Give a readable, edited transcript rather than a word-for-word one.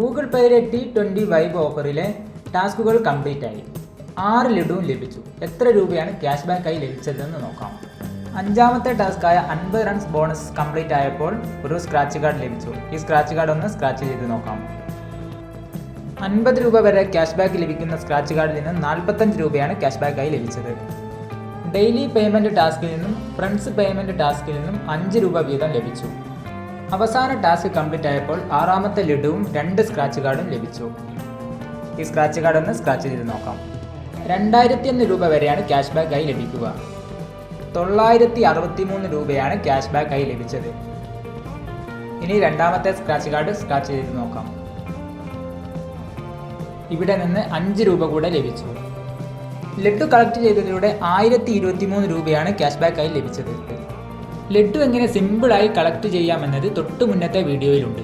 Google പേയിലെ T20 vibe ഓഫറിലെ ടാസ്കുകൾ complete ആയി. 6 ലഡുവും ലഭിച്ചു. എത്ര രൂപയാണ് ക്യാഷ് ബാക്കായി ലഭിച്ചതെന്ന് നോക്കാം. അഞ്ചാമത്തെ ടാസ്കായ 50 റൺസ് ബോണസ് കംപ്ലീറ്റ് ആയപ്പോൾ ഒരു സ്ക്രാച്ച് കാർഡ് ലഭിച്ചു. ഈ സ്ക്രാച്ച് കാർഡ് ഒന്ന് സ്ക്രാച്ച് ചെയ്ത് നോക്കാം. 50 രൂപ വരെ ക്യാഷ് ബാക്ക് ലഭിക്കുന്ന സ്ക്രാച്ച് കാർഡിൽ നിന്ന് 45 രൂപയാണ് ക്യാഷ് ബാക്കായി ലഭിച്ചത്. ഡെയിലി പേയ്മെൻറ്റ് ടാസ്കിൽ നിന്നും ഫ്രണ്ട്സ് പേയ്മെൻറ്റ് ടാസ്കിൽ നിന്നും 5 രൂപ വീതം ലഭിച്ചു. അവസാന ടാസ്ക് കംപ്ലീറ്റ് ആയപ്പോൾ 6ാമത്തെ ലഡുവും 2 സ്ക്രാച്ച് കാർഡും ലഭിച്ചു. ഈ സ്ക്രാച്ച് കാർഡ് ഒന്ന് സ്ക്രാച്ച് ചെയ്ത് നോക്കാം. 2001 രൂപ വരെയാണ് ക്യാഷ് ബാക്കായി ലഭിക്കുക. 963 രൂപയാണ് ക്യാഷ് ബാക്കായി ലഭിച്ചത്. ഇനി രണ്ടാമത്തെ സ്ക്രാച്ച് കാർഡ് സ്ക്രാച്ച് ചെയ്ത് നോക്കാം. ഇവിടെ നിന്ന് 5 രൂപ കൂടെ ലഭിച്ചു. ലഡു കളക്ട് ചെയ്തതിലൂടെ 1023 രൂപയാണ് ക്യാഷ് ബാക്കായി ലഭിച്ചത്. ലഡു എങ്ങനെ സിമ്പിളായി കളക്ട് ചെയ്യാമെന്നത് തൊട്ടു മുന്നത്തെ വീഡിയോയിലുണ്ട്.